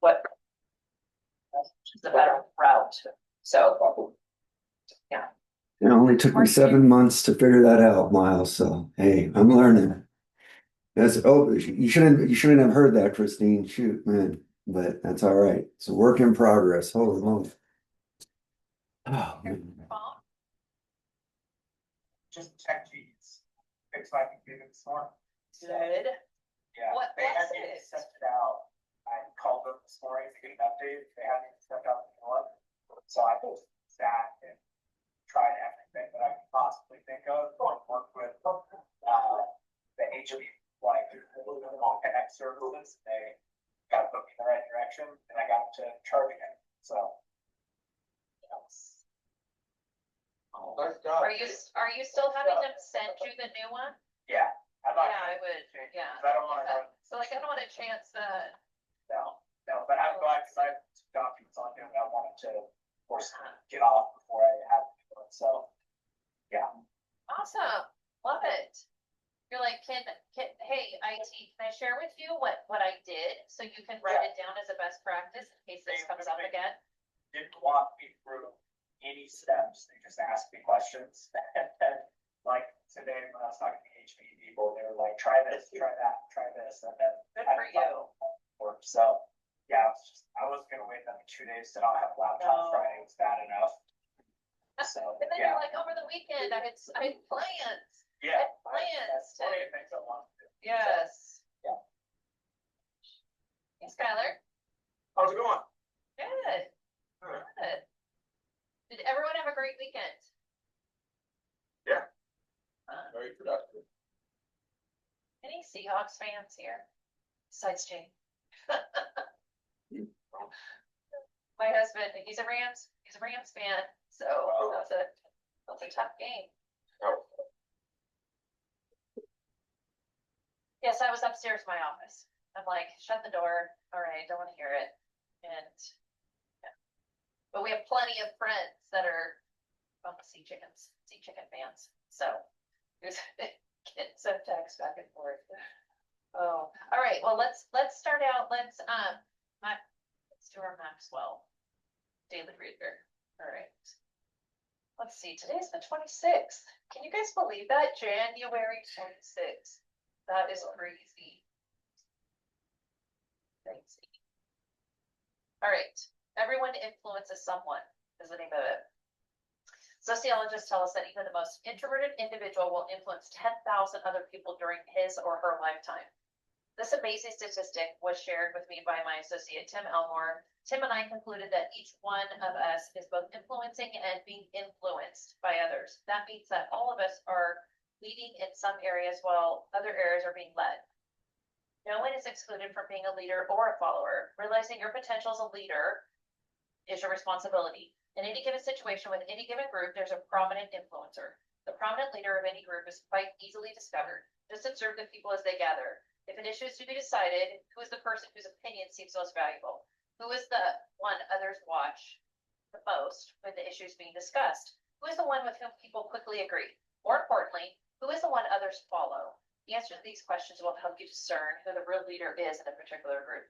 what is the better route. So, yeah. It only took me 7 months to figure that out, Miles. So hey, I'm learning. That's you shouldn't have heard that, Christine. Shoot, man. But that's all right. It's a work in progress. Holy moly. Oh, man. Just check these. Fix my computer this morning. Good. Yeah, What they was hadn't even it? sent it out. I called them this morning to get an update. They hadn't even sent out the one. So I just sat and tried everything that I could possibly think of. Work with the HOE, like connect services. They got to put me in the right direction, and I got to charging it. So. Nice job. Are you still having them send you the new one? Yeah. I'd like Yeah, to I would, change it, yeah. 'cause I don't want to. So like, I don't want a chance that. No, but I'm glad because I have some documents on him. I wanted to, of course, get off before I have to do it. So, yeah. Awesome, love it. You're like, hey, IT, can I share with you what I did? So you can write it down as a best practice in case this comes up again. Didn't walk me through any steps. They just asked me questions. And like today when I was talking to HPE people, they were like, try this, try that, try this. And then Good for you. So, yeah, I was gonna wait another 2 days to not have a laptop. Friday was bad enough. So, And then yeah. you're like, over the weekend, I had plans. Yeah. Plans. Plenty of things I want to do. Yes. So, yeah. Hey, Skylar. How's it going? Good. Good. Did everyone have a great weekend? Yeah. Very productive. Any Seahawks fans here? Besides Jane. My husband, he's a Rams fan, so that's a tough game. Yes, I was upstairs in my office. I'm like, shut the door. All right, don't want to hear it. And yeah. But we have plenty of friends that are sea chicken fans. So there's getting some text back and forth. Oh, all right. Well, let's start out. Let's do our Maxwell daily reader. All right. Let's see. Today's the 26th. Can you guys believe that? January 26th. That is crazy. Crazy. All right. Everyone influences someone is the name of it. Sociologists tell us that even the most introverted individual will influence 10,000 other people during his or her lifetime. This amazing statistic was shared with me by my associate, Tim Elmore. Tim and I concluded that each one of us is both influencing and being influenced by others. That means that all of us are leading in some areas while other areas are being led. No one is excluded from being a leader or a follower. Realizing your potential as a leader is your responsibility. In any given situation with any given group, there's a prominent influencer. The prominent leader of any group is quite easily discovered. Just observe the people as they gather. If an issue is to be decided, who is the person whose opinion seems most valuable? Who is the one others watch the most when the issue is being discussed? Who is the one with whom people quickly agree? More importantly, who is the one others follow? The answer to these questions will help you discern who the real leader is in a particular group.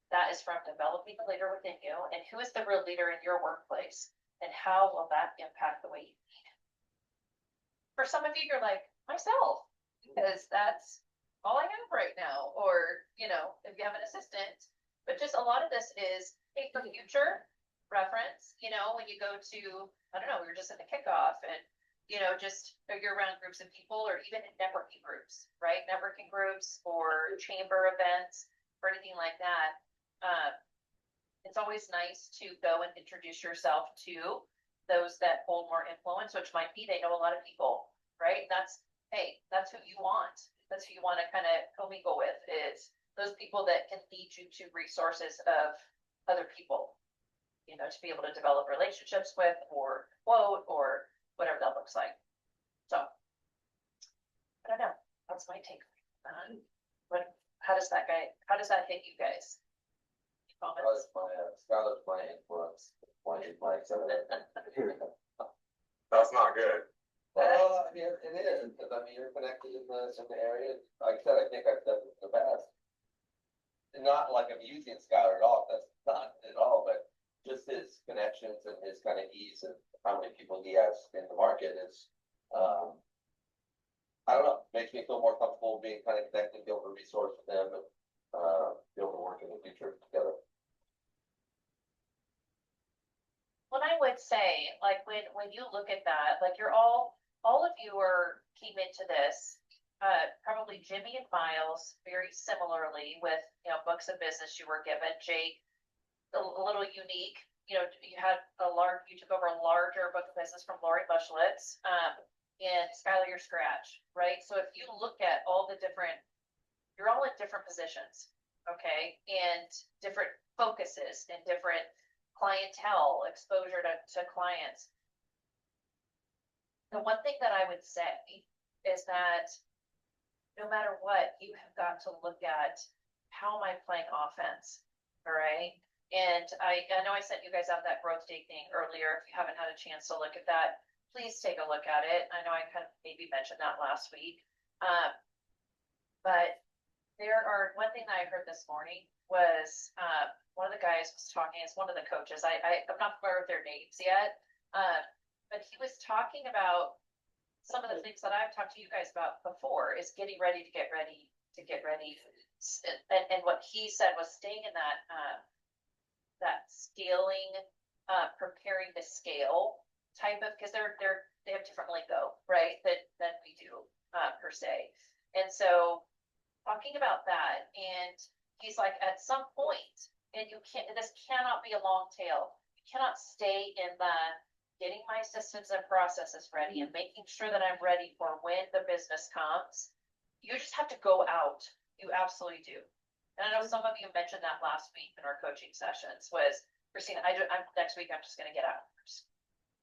That is from developing the leader within you, and who is the real leader in your workplace, and how will that impact the way you lead? For some of you, you're like, myself, because that's all I have right now. Or, if you have an assistant, but just a lot of this is, hey, for future reference, when you go to, I don't know, we were just in the kickoff and, just you're around groups of people or even networking groups, right? Networking groups or chamber events or anything like that. It's always nice to go and introduce yourself to those that hold more influence, which might be they know a lot of people, right? That's who you want. That's who you want to kind of commingle with, is those people that can lead you to resources of other people, to be able to develop relationships with or quote or whatever that looks like. So I don't know. That's my take. How does that hit you guys? Comments? Skylar's my influence. That's not good. Well, I mean, it is, because you're connected in the area. Like I said, I think I've said this in the past. Not like I'm using Skylar at all. That's base and how many people he has in the market is, I don't know, makes me feel more comfortable being kind of connected, be able to resource with them and, be able to work in the future together. What I would say, like, when you look at that, like, you're all of you came into this, probably Jimmy and Miles, very similarly with, you know, books of business you were given. Jake, a little unique, you know, you took over a larger book of business from Lori Bushletz, and Skylar, your scratch, right? So if you look at all the different, you're all in different positions, okay? And different focuses and different clientele, exposure to clients. The one thing that I would say is that no matter what, you have got to look at how am I playing offense, all right? And I know I sent you guys out that growth date thing earlier. If you haven't had a chance to look at that, please take a look at it. I know I kind of maybe mentioned that last week. But one thing that I heard this morning was, one of the guys was talking, it's one of the coaches. I'm not familiar with their names yet. But he was talking about some of the things that I've talked to you guys about before is getting ready to get ready. And what he said was staying in that scaling, preparing to scale type of, because they have different lingo, right, than we do, per se. And so talking about that, and he's like, at some point, and this cannot be a long tail. You cannot stay in the getting my systems and processes ready and making sure that I'm ready for when the business comes. You just have to go out. You absolutely do. And I know some of you mentioned that last week in our coaching sessions was, Christina, next week, I'm just going to get out.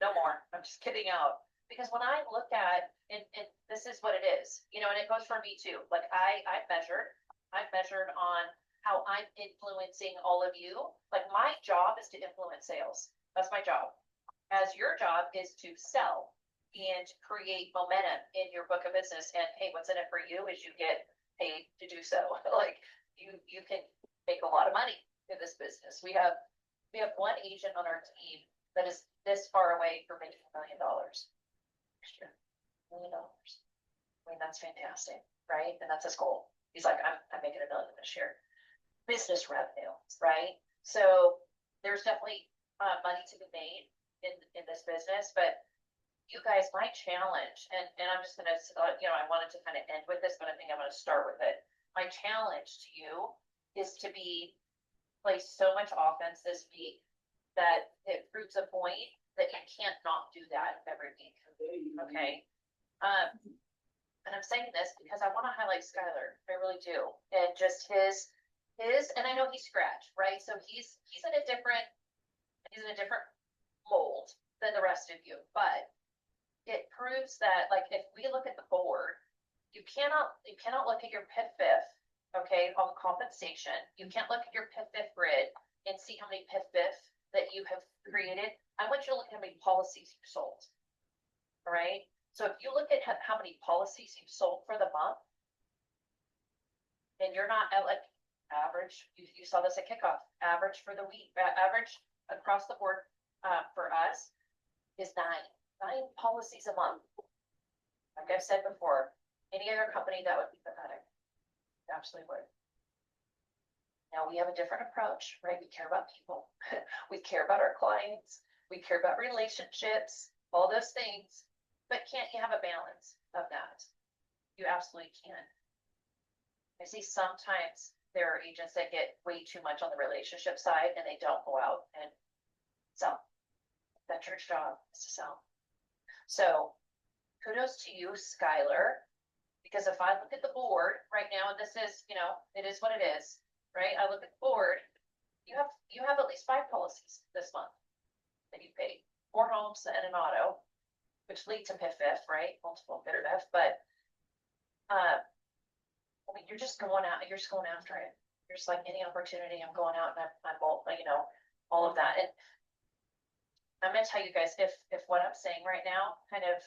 No more. I'm just getting out. Because when I look at, and this is what it is, you know, and it goes for me too. Like I've measured on how I'm influencing all of you. Like my job is to influence sales. That's my job. As your job is to sell and create momentum in your book of business. And hey, what's in it for you is you get paid to do so. Like you can make a lot of money in this business. We have one agent on our team that is this far away from making $1 million next year. $1 million. I mean, that's fantastic, right? And that's his goal. He's like, I'm making $1 million this year. Business revenue, right? So there's definitely money to be made in this business, but you guys, my challenge, and I'm just gonna, you know, I wanted to kind of end with this, but I think I'm gonna start with it. My challenge to you is to play so much offense this week that it proves a point that you can't not do that every week. Okay. And I'm saying this because I want to highlight Skylar. I really do. And just his, and I know he's scratch, right? So he's in a different mold than the rest of you, but it proves that, like, if we look at the board, you cannot look at your PIF-BIF, okay, on compensation. You can't look at your PIF-BIF grid and see how many PIF-BIF that you have created. I want you to look at how many policies you've sold. All right. So if you look at how many policies you've sold for the month, and you're not at like average, you saw this at kickoff, average for the week, average across the board for us is nine policies a month. Like I've said before, any other company that would be pathetic. Absolutely would. Now we have a different approach, right? We care about people. We care about our clients. We care about relationships, all those things. But can't you have a balance of that? You absolutely can. I see sometimes there are agents that get way too much on the relationship side and they don't go out and sell. That church job is to sell. So kudos to you, Skylar, because if I look at the board right now, and this is, you know, it is what it is, right? I look at the board, you have at least 5 policies this month that you paid, 4 homes and an auto, which lead to PIF-BIF, right? Multiple PIF-BIF, but I mean, you're just going out, you're just going after it. You're just like any opportunity, I'm going out and I'm you know, all of that. And I'm gonna tell you guys, if what I'm saying right now kind of,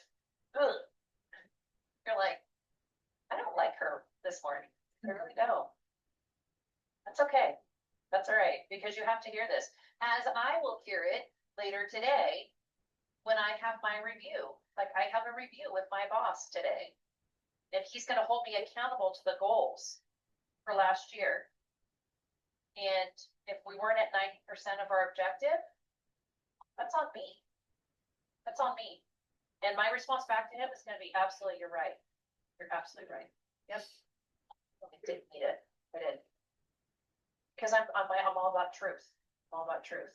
you're like, I don't like her this morning. I really don't. That's okay. That's all right, because you have to hear this. As I will hear it later today, when I have my review, like I have a review with my boss today. And he's gonna hold me accountable to the goals for last year. And if we weren't at 90% of our objective, that's on me. That's on me. And my response back to him is gonna be absolutely, you're right. You're absolutely right. Yep. I didn't need it. I did. Because I'm all about truth. I'm all about truth.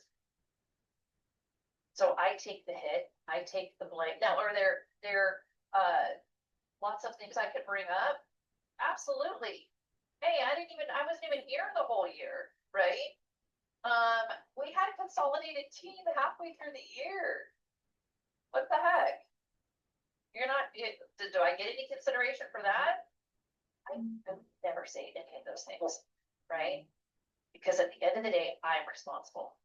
So I take the hit, I take the blame. Now, are there lots of things I could bring up? Absolutely. Hey, I wasn't even here the whole year, right? We had a consolidated team halfway through the year. What the heck? Do I get any consideration for that? I would never say any of those things, right? Because at the end of the day, I'm responsible.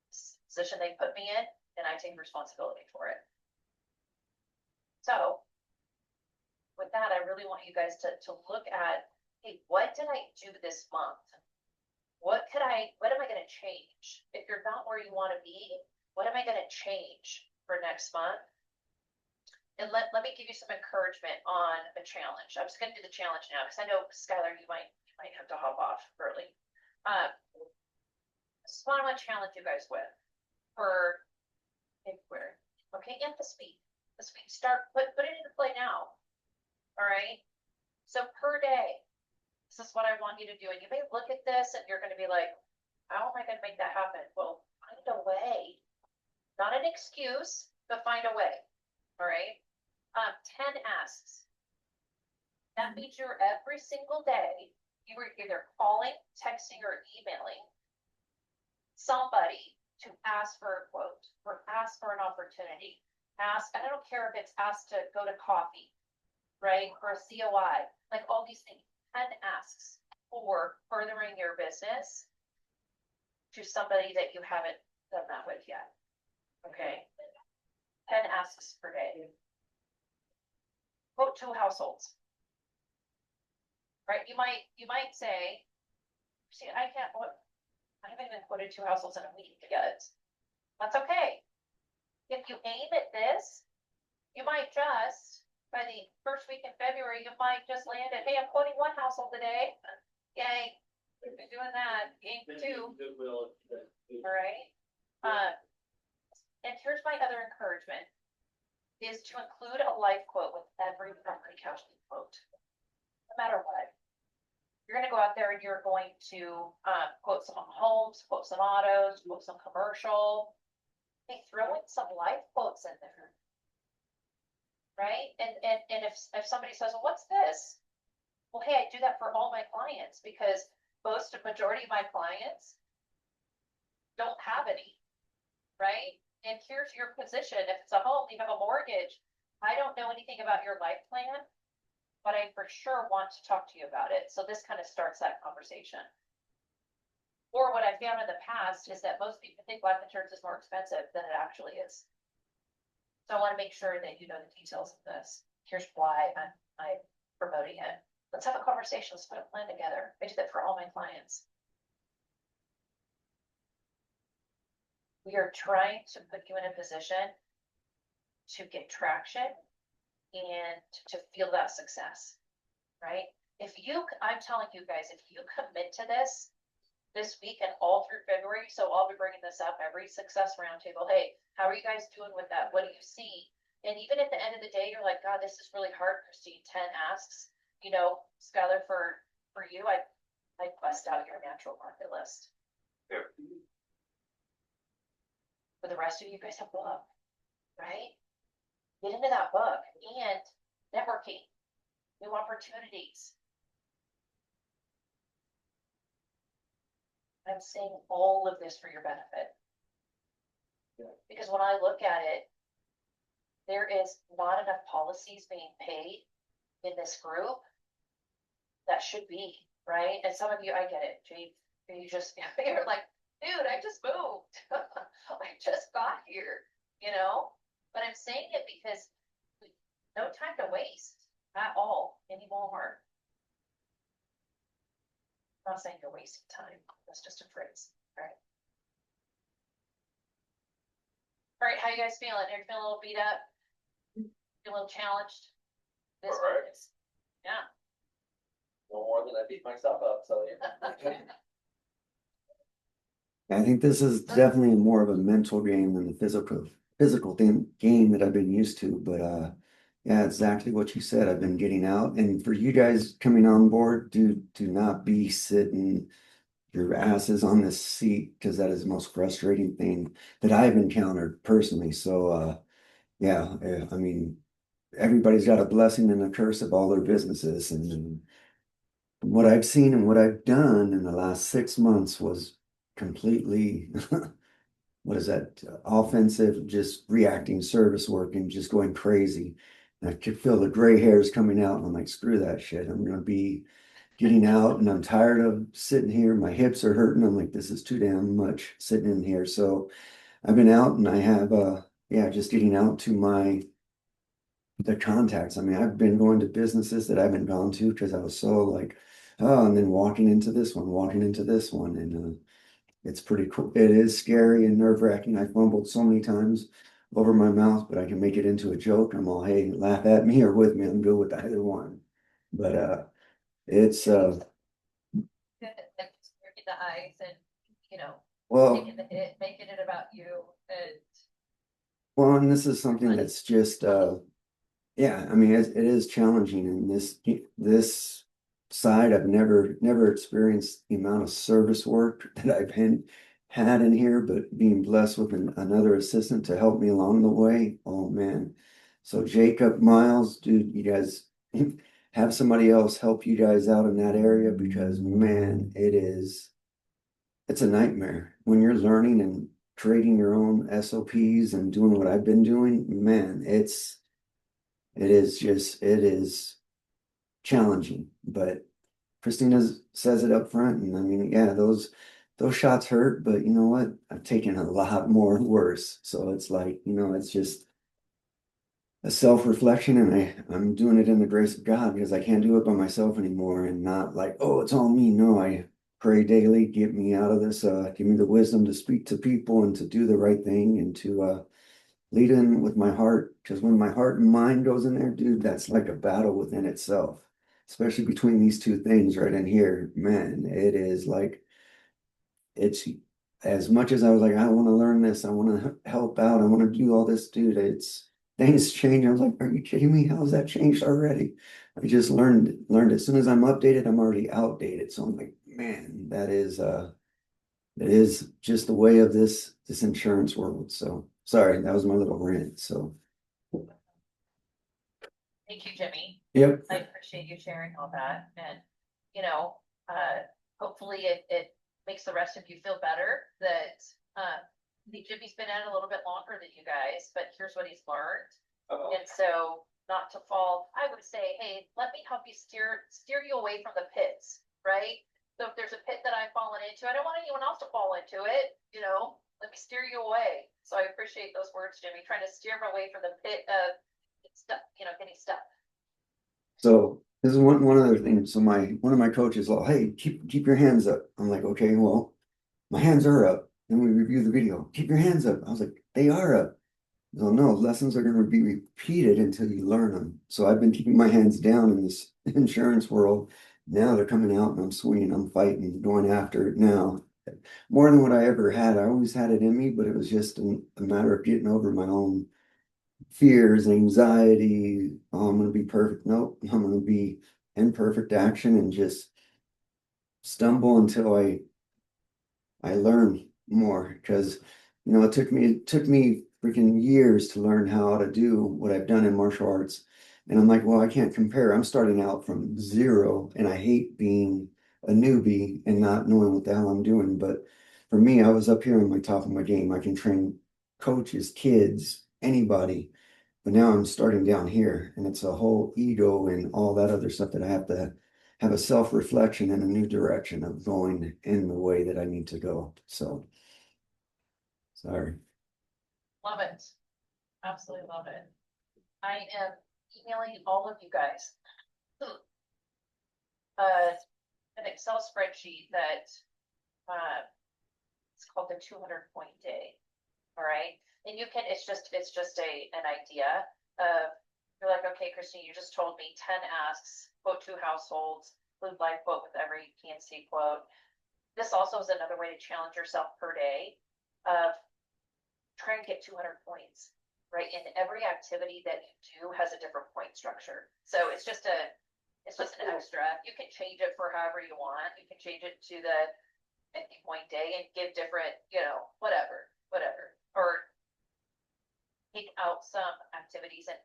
It's the position they put me in, and I take responsibility for it. So with that, I really want you guys to look at, hey, what did I do this month? What am I gonna change? If you're not where you wanna be, what am I gonna change for next month? And let me give you some encouragement on a challenge. I'm just gonna do the challenge now, because I know, Skylar, you might have to hop off early. This is what I want to challenge you guys with for February. Okay, and the speed. Start, put it into play now. All right. So per day, this is what I want you to do. And you may look at this and you're going to be like, how am I going to make that happen? Well, find a way. Not an excuse, but find a way. All right. 10 asks. That means you're every single day, you were either calling, texting, or emailing somebody to ask for a quote or ask for an opportunity. Ask, and I don't care if it's asked to go to coffee, right? Or a COI, like all these things. 10 asks for furthering your business to somebody that you haven't done that with yet. Okay. 10 asks per day. Quote 2 households. Right? You might say, see, I haven't even quoted 2 households in a week yet. That's okay. If you aim at this, you might just, by the first week in February, you might just land at, hey, I'm quoting 1 household today. Yay. We've been doing that. Aim 2. Goodwill. All right. And here's my other encouragement is to include a life quote with every property casualty quote. No matter what. You're going to go out there and you're going to quote some homes, quote some autos, quote some commercial. Hey, throw in some life quotes in there. Right? And if somebody says, well, what's this? Well, hey, I do that for all my clients because majority of my clients don't have any. Right? And here's your position. If it's a home, you have a mortgage. I don't know anything about your life plan, but I for sure want to talk to you about it. So this kind of starts that conversation. Or what I found in the past is that most people think life insurance is more expensive than it actually is. So I want to make sure that you know the details of this. Here's why I'm promoting it. Let's have a conversation. Let's put a plan together. I do that for all my clients. We are trying to put you in a position to get traction and to feel that success, right? I'm telling you guys, if you commit to this week and all through February, so I'll be bringing this up every success roundtable. Hey, how are you guys doing with that? What do you see? And even at the end of the day, you're like, God, this is really hard, Christine. 10 asks, Skylar, for you, I bust out your natural market list. Yeah. For the rest of you guys have a book, right? Get into that book and networking, new opportunities. I'm saying all of this for your benefit. Yeah. Because when I look at it, there is not enough policies being paid in this group that should be, right? And some of you, I get it, Jade, you're like, dude, I just moved. I just got here, but I'm saying it because no time to waste at all anymore. I'm not saying you're wasting time. That's just a phrase, right? All right, how you guys feeling? Are you feeling a little beat up? Feel a little challenged? This All right. one is, yeah. No more than I beat myself up, so yeah. I think this is definitely more of a mental game than the physical game that I've been used to, but yeah, exactly what you said. I've been getting out, and for you guys coming on board, do not be sitting your asses on this seat, because that is the most frustrating thing that I've encountered personally. So yeah, I mean, everybody's got a blessing and a curse of all their businesses, and what I've seen and what I've done in the last 6 months was completely what is that, offensive, just reacting service work and just going crazy. And I could feel the gray hairs coming out, and I'm like, screw that shit. I'm gonna be getting out, and I'm tired of sitting here. My hips are hurting. I'm like, this is too damn much sitting in here. So I've been out, and I have yeah, just getting out to the contacts. I mean, I've been going to businesses that I haven't gone to because I was so like, oh, and then walking into this one, walking into this one, and it's pretty cool. It is scary and nerve-wracking. I fumbled so many times over my mouth, but I can make it into a joke. I'm all, hey, laugh at me or with me. I'm good with either one. But it's Good, like, working the ice and, you know, well, taking the hit, making it about you, and well, and this is something that's just yeah, I mean, it is challenging, and this side, I've never experienced the amount of service work that had in here, but being blessed with another assistant to help me along the way. Oh man. So Jacob, Miles, dude, you guys have somebody else help you guys out in that area, because man, it's a nightmare when you're learning and creating your own SOPs and doing what I've been doing. Man, it is challenging, but Christina says it up front. And I mean, yeah, those shots hurt, but you know what? I've taken a lot more worse. So it's like, it's just a self-reflection, and I'm doing it in the grace of God, because I can't do it by myself anymore, and not like, oh, it's all me. No, I pray daily, get me out of this, give me the wisdom to speak to people and to do the right thing, and to lead in with my heart, because when my heart and mind goes in there, dude, that's like a battle within itself, especially between these two things right in here. Man, it is like, it's as much as I was like, I want to learn this, I want to help out, I want to do all this, dude, it's things change. I was like, are you kidding me? How's that changed already? I just learned as soon as I'm updated, I'm already outdated. So I'm like, man, it is just the way of this insurance world. So sorry, that was my little rant. So thank you, Jimmy. yep. I appreciate you sharing all that, and, you know, hopefully it makes the rest of you feel better that, I think Jimmy's been at it a little bit longer than you guys, but here's what he's learned. And so, not to fall, I would say, hey, let me help you steer you away from the pits, right? So if there's a pit that I've fallen into, I don't want anyone else to fall into it, let me steer you away. So I appreciate those words, Jimmy, trying to steer me away from the pit of stuff, getting stuck. So this is one other thing. So one of my coaches, like, hey, keep your hands up. I'm like, okay, well, my hands are up. Then we review the video. Keep your hands up. I was like, they are up. So no, lessons are going to be repeated until you learn them. So I've been keeping my hands down in this insurance world. Now they're coming out, and I'm swinging, I'm fighting, going after it now. More than what I ever had. I always had it in me, but it was just a matter of getting over my own fears, anxiety. Oh, I'm going to be perfect. Nope, I'm going to be in perfect action and just stumble until I learn more, because it took me freaking years to learn how to do what I've done in martial arts. And I'm like, well, I can't compare. I'm starting out from zero, and I hate being a newbie and not knowing what the hell I'm doing. But for me, I was up here on my top of my game. I can train coaches, kids, anybody. But now I'm starting down here, and it's a whole ego and all that other stuff that I have to have a self-reflection and a new direction of going in the way that I need to go. So, sorry. Love it. Absolutely love it. I am emailing all of you guys an Excel spreadsheet that it's called the 200 point day. All right, and you can, it's just an idea of, you're like, okay, Christine, you just told me 10 asks, quote 2 households, include live quote with every PNC quote. This also is another way to challenge yourself per day of try and get 200 points, right? And every activity that you do has a different point structure. So it's just an extra. You can change it for however you want. You can change it to the 50 point day and give different, whatever. Or take out some activities and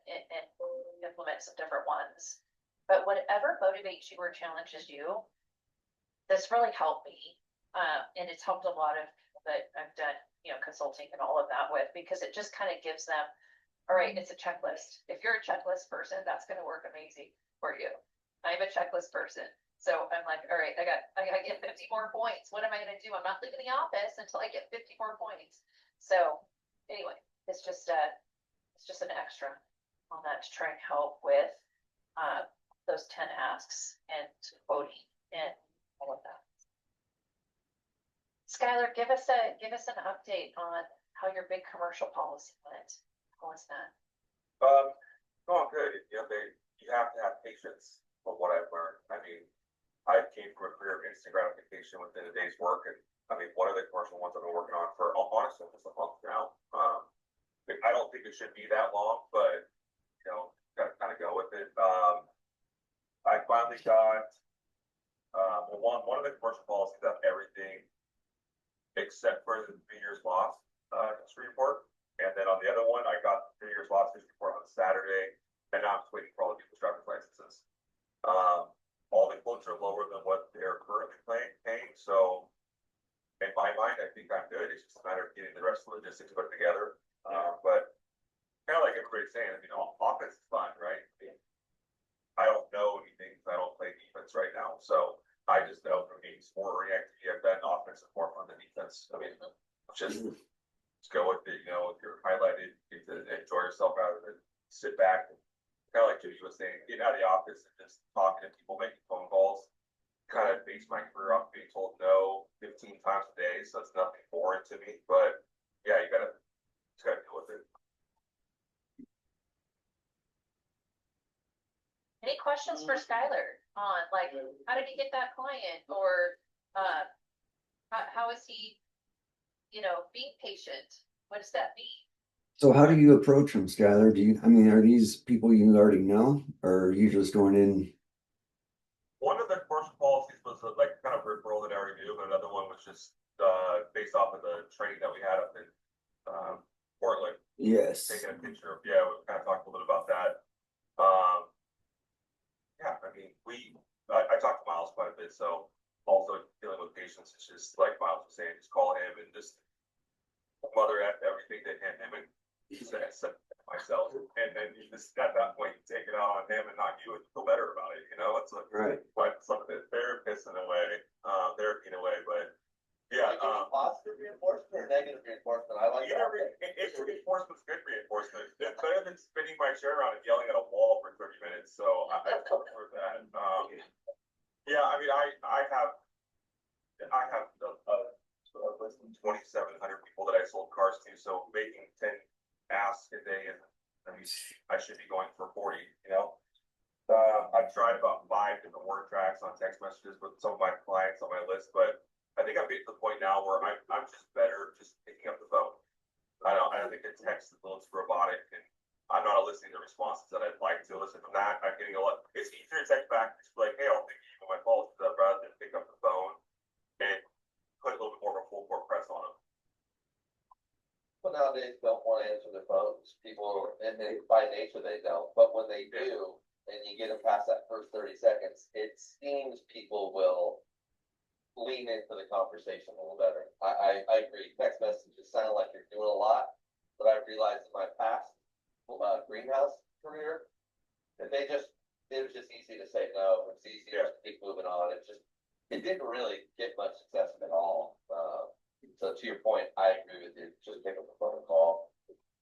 implement some different ones. But whatever motivates you or challenges you, this really helped me. And it's helped a lot of people that I've done, consulting and all of that with, because it just kind of gives them, all right, it's a checklist. If you're a checklist person, that's going to work amazing for you. I'm a checklist person. So I'm like, all right, I gotta get 50 more points. What am I gonna do? I'm not leaving the office until I get 50 more points. So anyway, it's just an extra on that to try and help with those 10 asks and quoting and all of that. Skylar, give us an update on how your big commercial policy went. How was that? Going good. You have to have patience for what I've learned. I mean, I came from a career of instant gratification within a day's work, and I mean, one of the commercial ones I've been working on for honestly just a month now. I don't think it should be that long, but gotta kind of go with it. I finally got one of the commercial policies of everything except for the 3 years lost history report, and then on the other one, I got the 3 years lost history report on Saturday, and now I'm just waiting for all the people's driver's licenses. All the quotes are lower than what they're currently paying. So in my mind, I think I'm good. It's just a matter of getting the rest of the logistics put together. But kind of like everybody's saying, offense is fun, right? I don't know anything because I don't play defense right now. So I just know from being sport reactive, I've been offense is more fun than defense. I mean, just go with it. If you're highlighted, you get to enjoy yourself out of it, sit back. Kind of like Jimmy was saying, getting out of the office and just talking to people, making phone calls, kind of based my career off being told no 15 times a day. So it's nothing foreign to me, but yeah, you gotta deal with it. Any questions for Skylar on like how did he get that client, or how is he, being patient? What does that mean? So how do you approach them, Skylar? Are these people you already know, or are you just going in? One of the commercial policies was like kind of referral that I already knew, but another one was just based off of the training that we had up in Portland. Yes. Taking a picture of, we kind of talked a little bit about that. I mean, I talked to Miles quite a bit, so also dealing with patients, it's just like Miles was saying, just call him and just mother at everything that him and he said myself, and then you just at that point you take it out on him and not you and feel better about it. It's like Right. some of the therapist in a way, therapy in a way, but yeah. Positive reinforcement or negative reinforcement? I like that. It's reinforcement's good reinforcement. It's better than spinning my chair around and yelling at a wall for 30 minutes. So I prefer that. I mean, I have a list of 2,700 people that I sold cars to. So making 10 asks a day, and I mean, I should be going for 40. I've tried about 5 different word tracks on text messages with some of my clients on my list, but I think I'm getting to the point now where I'm just better just picking up the phone. I don't think the text looks robotic, and I'm not listening to responses that I'd like to listen from that. I'm getting a lot. It's easier to text back and just be like, hey, I'll think you my fault rather than pick up the phone and put a little bit more of a full court press on them. But nowadays don't want to answer their phones. People, and by nature they don't. But when they do, and you get them past that first 30 seconds, it seems people will lean into the conversation a little better. I agree. Text messages sound like you're doing a lot, but I realized in my past greenhouse career that it was just easy to say no. It's easy to keep moving on. It didn't really get much success at all. So to your point, I agree with you. Just pick up the phone and call.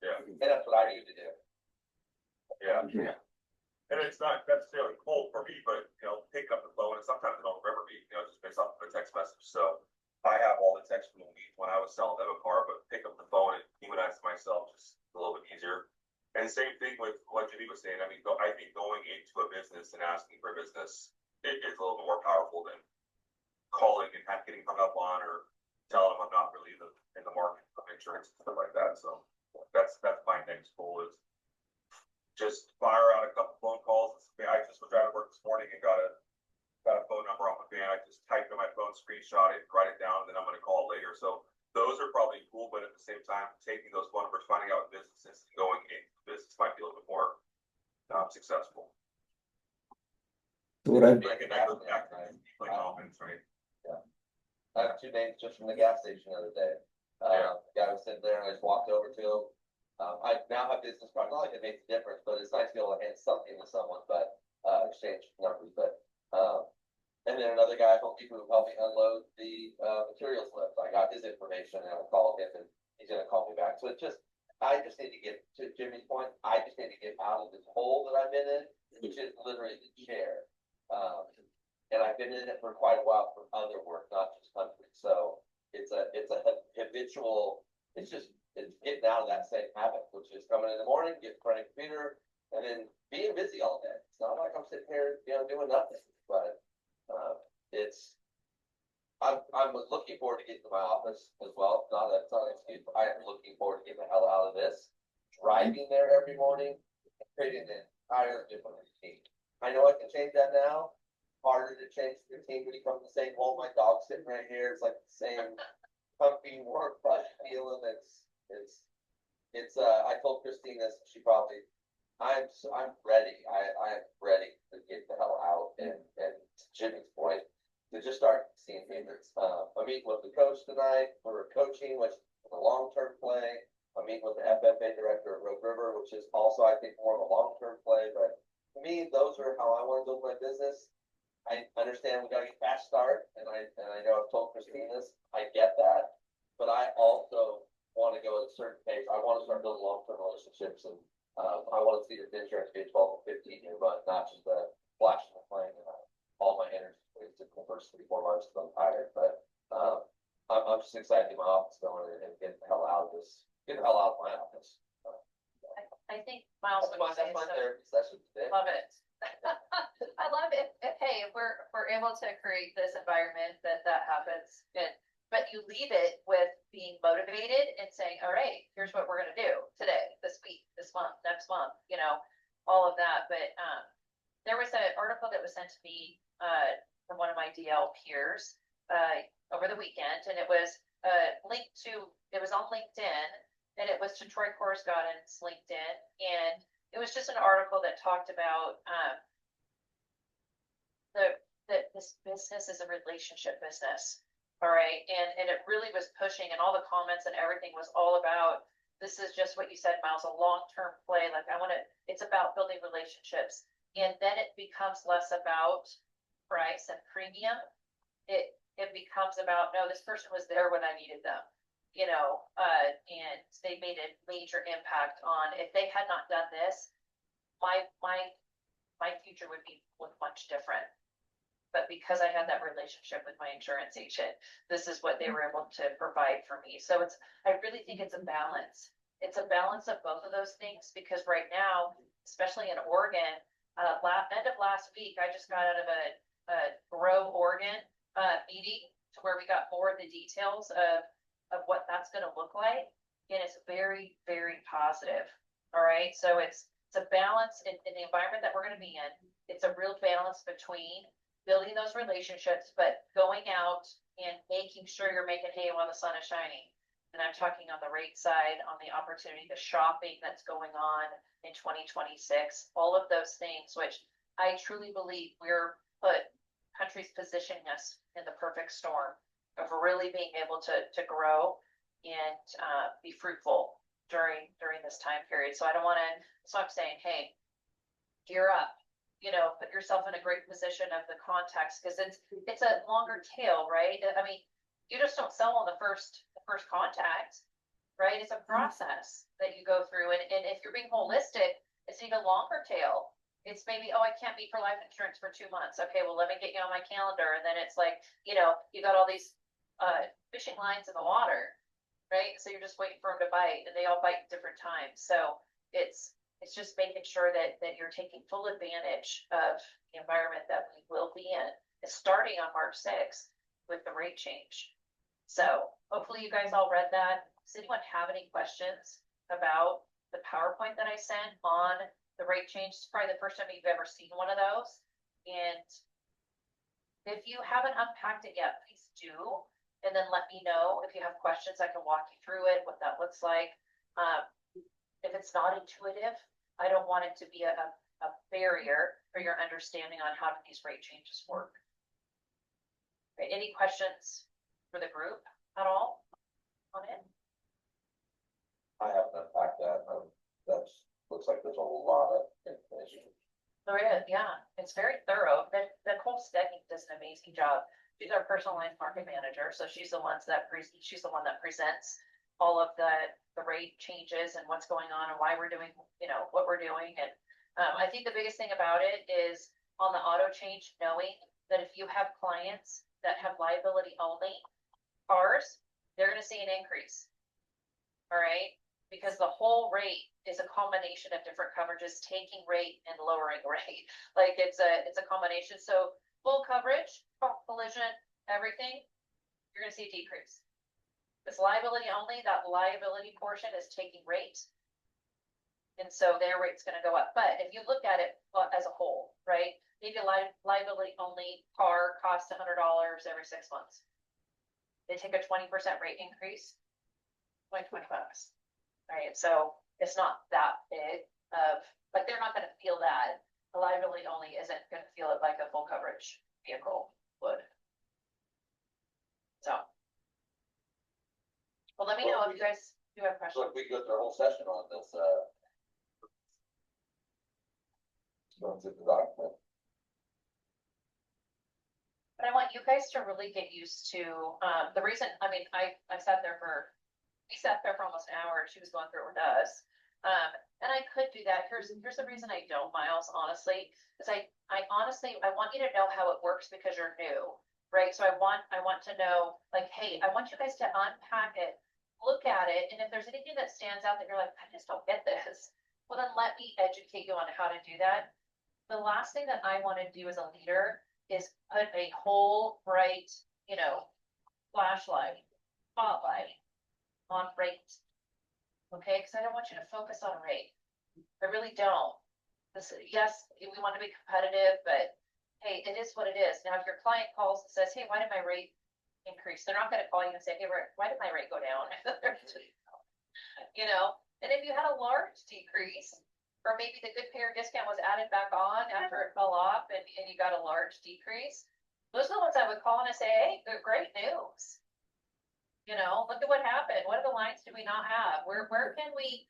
Yeah. And that's what I need to do. Yeah. And it's not necessarily cold for me, but pick up the phone, and sometimes they don't remember me, just based off of a text message. So I have all the texts from the week when I was selling them a car, but pick up the phone, and even I And same thing with what Jimmy was saying, I mean, I think going into a business and asking for business, it is a little bit more powerful than calling and getting hung up on or telling them I'm not really in the market of insurance and stuff like that, so that's my next goal is just fire out a couple phone calls. I just was out of work this morning and got a phone number off a van. I just typed on my phone, screenshot it, write it down, and then I'm gonna call it later. So those are probably cool, but at the same time, taking those phone numbers, finding out businesses, and going into business might be a little bit more successful. So what I, Like, and that goes back to like offense, right? I have two names just from the gas station the other day. The guy was sitting there and I just walked over to him. I now have business cards, not like it makes a difference, but it's nice to be able to hand something to someone, but, exchange numbers, but, and then another guy, Home Depot, who helped me unload the, materials lift. I got his information and I called him and he's gonna call me back. So it's just, I just need to get, to Jimmy's point, I just need to get out of this hole that I've been in, which is literally the chair. And I've been in it for quite a while for other work, not just country. So it's a habitual, it's getting out of that same habit, which is coming in the morning, getting in front of the computer, and then being busy all day. It's not like I'm sitting here, doing nothing, but, I'm looking forward to getting to my office as well. It's not an excuse, but I am looking forward to getting the hell out of this. Driving there every morning, creating an entire different routine. I know I can change that now. Harder to change the routine when you come to the same hole. My dog's sitting right here. It's like the same comfy, warm, fuzzy feeling. I told Christine this, she probably, I'm ready. I am ready to get the hell out and to Jimmy's point, to just start seeing favorites. I'm meeting with the coach tonight for coaching, which is a long-term play. I'm meeting with the FFA director at Rogue River, which is also, I think, more of a long-term play, but to me, those are how I want to build my business. I understand we gotta get fast start, and I know I've told Christine this, I get that, but I also wanna go at a certain pace. I wanna start building long-term relationships, and, I wanna see this insurance be a 12 or 15-year run, not just a flash in the plan, all my energy wasted in the first 3-4 months, because I'm tired, but, I'm just excited to get my office going and get the hell out of my office. I think Miles would say That's my so. therapy session today. Love it. I love it. If we're able to create this environment that happens, good. But you leave it with being motivated and saying, all right, here's what we're gonna do today, this week, this month, next month, all of that. But there was an article that was sent to me from one of my DL peers over the weekend, and it was it was on LinkedIn, and it was to Troy Korsgaard's LinkedIn, and it was just an article that talked about that this business is a relationship business. All right. And it really was pushing, and all the comments and everything was all about, this is just what you said, Miles, a long-term play. Like it's about building relationships. And then it becomes less about price and premium. It becomes about, no, this person was there when I needed them. And they made a major impact on, if they had not done this, my future would look much different. But because I had that relationship with my insurance agent, this is what they were able to provide for me. So I really think it's a balance. It's a balance of both of those things, because right now, especially in Oregon, end of last week, I just got out of a Grow Oregon meeting, to where we got more of the details of what that's going to look like. And it's very, very positive. All right. So it's a balance in the environment that we're going to be in. It's a real balance between building those relationships, but going out and making sure you're making hay while the sun is shining. And I'm talking on the rate side, on the opportunity, the shopping that's going on in 2026, all of those things, which I truly believe country's positioning us in the perfect storm of really being able to grow and be fruitful during this time period. So so I'm saying, hey, gear up. Put yourself in a great position of the context, because it's a longer tail, right? I mean, you just don't sell on the first contact, right? It's a process that you go through, and if you're being holistic, it's even longer tail. It's maybe, I can't meet for life insurance for 2 months. Okay, well, let me get you on my calendar, and then it's like, you got all these fishing lines in the water, right? So you're just waiting for them to bite, and they all bite at different times. So it's It's just making sure that you're taking full advantage of the environment that we will be in. It's starting on March 6th with the rate change. So hopefully you guys all read that. Does anyone have any questions about the PowerPoint that I sent on the rate change? It's probably the first time you've ever seen one of those. And if you haven't unpacked it yet, please do. And then let me know if you have questions. I can walk you through it, what that looks like. If it's not intuitive, I don't want it to be a barrier for your understanding on how these rate changes work. Okay, any questions for the group at all on it? I haven't unpacked that, that's, looks like there's a lot of information. There is, yeah, it's very thorough. Nicole Steggy does an amazing job. She's our personalized market manager, so she's the one that presents all of the rate changes and what's going on and why we're doing, what we're doing. And I think the biggest thing about it is on the auto change, knowing that if you have clients that have liability only cars, they're going to see an increase. All right, because the whole rate is a combination of different coverages, taking rate and lowering rate. Like it's a combination. So full coverage, collision, everything, you're going to see a decrease. This liability only, that liability portion is taking rate. And so their rate's going to go up. But if you look at it as a whole, right? Maybe a liability only car costs $100 every 6 months. They take a 20% rate increase, $20 bucks. Right? So it's not that big of, like they're not going to feel that. The liability only isn't going to feel it like a full coverage vehicle would. So. Well, let me know if you guys do have questions. So if we go through a whole session on this, going through the document. But I want you guys to really get used to, the reason, I mean, we sat there for almost an hour and she was going through it with us. And I could do that. Here's the reason I don't, Miles, honestly, is I want you to know how it works because you're new, right? So I want to know, like, hey, I want you guys to unpack it, look at it, and if there's anything that stands out that you're like, I just don't get this, well, then let me educate you on how to do that. The last thing that I want to do as a leader is put a whole bright, flashlight, spotlight on rate. Okay, because I don't want you to focus on rate. I really don't. Yes, we want to be competitive, but hey, it is what it is. Now, if your client calls and says, hey, why did my rate increase? They're not going to call you and say, hey, why did my rate go down? And if you had a large decrease, or maybe the good payer discount was added back on after it fell off and you got a large decrease, those are the ones I would call and I say, hey, great news. Look at what happened. What are the lines do we not have? Where can we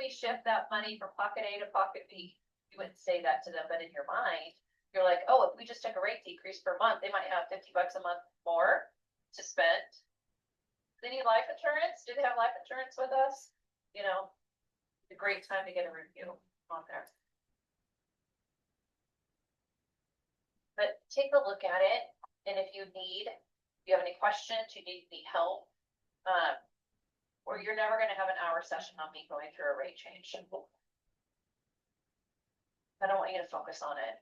shift that money from pocket A to pocket B? You wouldn't say that to them, but in your mind, you're like, oh, if we just took a rate decrease per month, they might have $50 a month more to spend. Do they need life insurance? Do they have life insurance with us? A great time to get a review on there. But take a look at it, and if you have any questions, you need help, or you're never going to have an hour session on me going through a rate change. I don't want you to focus on it.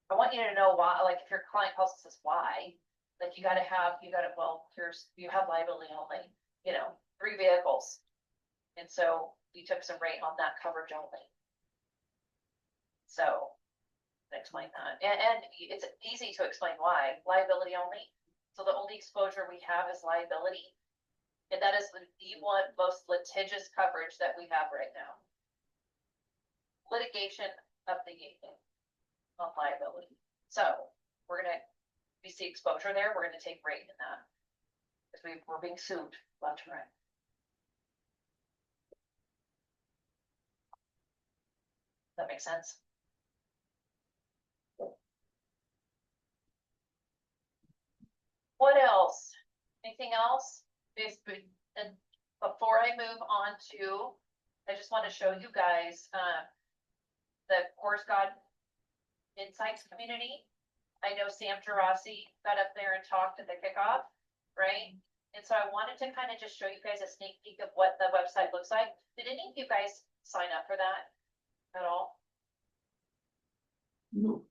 I want you to know why, like if your client calls and says why, like you have liability only, 3 vehicles. And so you took some rate on that coverage only. So explain that. And it's easy to explain why. Liability only. So the only exposure we have is liability. And that is the one most litigious coverage that we have right now. Litigation up the game on liability. So we see exposure there, we're gonna take rate in that. Because we're being sued left and right. That makes sense? What else? Anything else? And before I move on to, I just want to show you guys the Course God Insights community. I know Sam Gerasi got up there and talked at the kickoff, right? And so I wanted to kind of just show you guys a sneak peek of what the website looks like. Did any of you guys sign up for that? at all? No.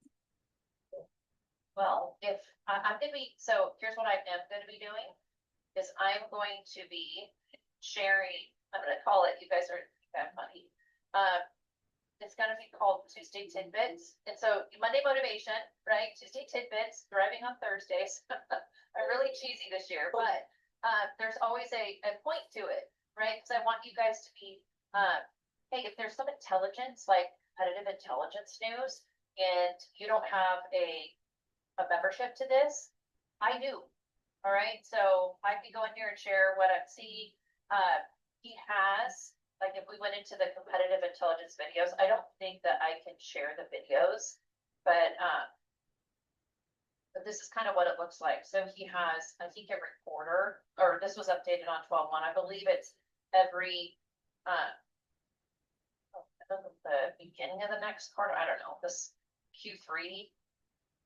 Well, if, I'm gonna be, so here's what I am gonna be doing, is I'm going to be sharing, I'm gonna call it, you guys are that funny. It's gonna be called Tuesday Tidbits, and so Monday Motivation, right, Tuesday Tidbits, driving on Thursdays. I'm really cheesy this year, but, there's always a point to it, right, cause I want you guys to be, hey, if there's some intelligence, like competitive intelligence news, and you don't have a membership to this, I do. All right, so I can go in here and share what I see. He has, like, if we went into the competitive intelligence videos, I don't think that I can share the videos, but this is kind of what it looks like. So he has, I think, every quarter, or this was updated on 12/1. I believe it's every the beginning of the next quarter. I don't know, this Q3.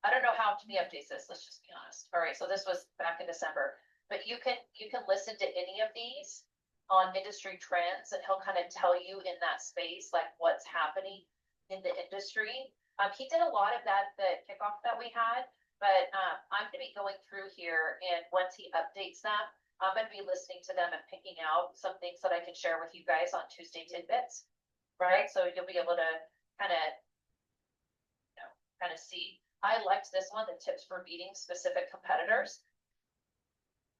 I don't know how he updates this, let's just be honest. All right, so this was back in December, but you can listen to any of these on industry trends, and he'll kind of tell you in that space, like what's happening in the industry. He did a lot of that, the kickoff that we had, but I'm gonna be going through here, and once he updates them, I'm gonna be listening to them and picking out some things that I can share with you guys on Tuesday Tidbits, right? So you'll be able to kind of see. I liked this one, the tips for beating specific competitors.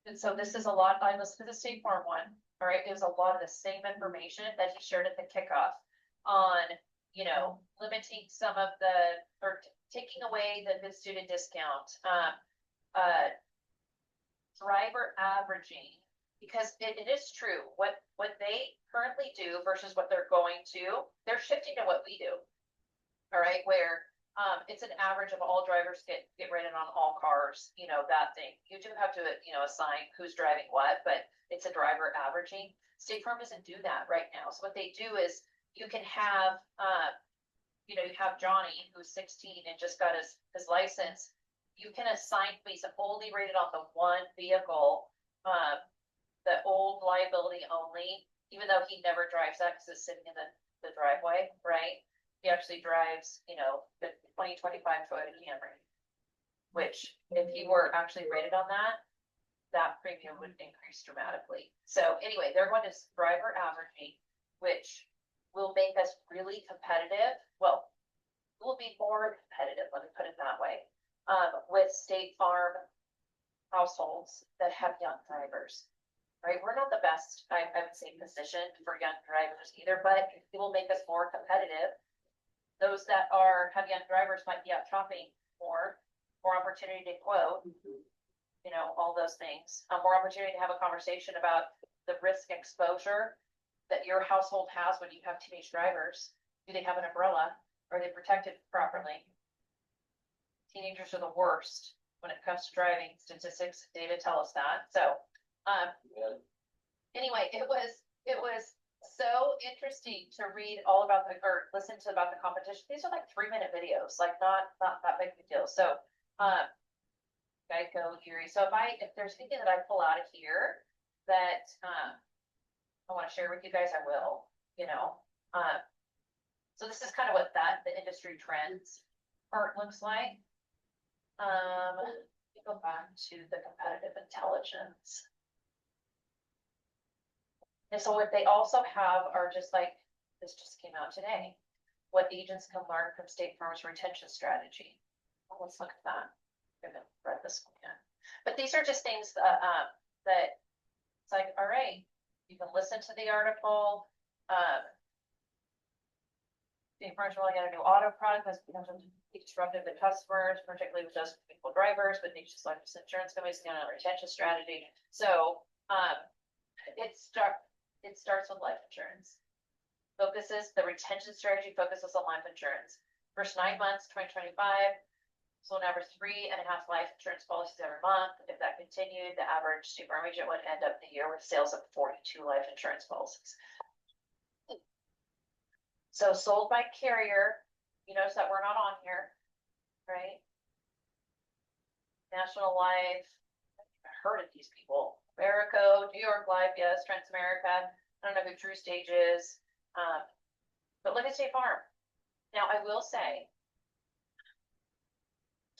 And so this is a lot, I listened to the State Farm one, all right, it was a lot of the same information that he shared at the kickoff on, limiting some of the, or taking away the mid-student discount, driver averaging, because it is true, what they currently do versus what they're going to, they're shifting to what we do. All right, where it's an average of all drivers get rated on all cars, that thing. You do have to, assign who's driving what, but it's a driver averaging. State Farm doesn't do that right now. So what they do is you can have, you have Johnny who's 16 and just got his license. You can assign, he's only rated on the one vehicle, the old liability only, even though he never drives that because it's sitting in the driveway, right? He actually drives, the 2025 Toyota Camry, which if he were actually rated on that premium would increase dramatically. So anyway, they're going to driver averaging, which will make us really competitive. Well, we'll be more competitive, let me put it that way, with State Farm households that have young drivers. Right, we're not the best, I would say, position for young drivers either, but it will make us more competitive. Those that have young drivers might be out shopping more opportunity to quote, all those things. More opportunity to have a conversation about the risk exposure that your household has when you have teenage drivers. Do they have an umbrella? Are they protected properly? Teenagers are the worst when it comes to driving. Statistics, data tell us that. So, anyway, it was so interesting to read all about or listen to about the competition. These are like 3-minute videos, like not that big of a deal. So, Geico, Erie. So if there's anything that I pull out of here that, I want to share with you guys, I will, so this is kind of what the industry trends part looks like. Let me go back to the competitive intelligence. And so what they also have are just like, this just came out today, what agents can learn from State Farm's retention strategy. Well, let's look at that. I haven't read this one yet. But these are just things that it's like, all right, you can listen to the article. State Farm's rolling out a new auto product that's potential to be disruptive to customers, particularly with those people drivers, but niche selective insurance companies on a retention strategy. So it starts with life insurance. The retention strategy focuses on life insurance. First 9 months, 2025, sold an average 3.5 life insurance policies every month. If that continued, the average State Farm agent would end up the year with sales of 42 life insurance policies. So sold by carrier, you notice that we're not on here, right? National Life, I've heard of these people. Americo, New York Life, yes, Transamerica. I don't know who True Stage is. But look at State Farm. Now, I will say,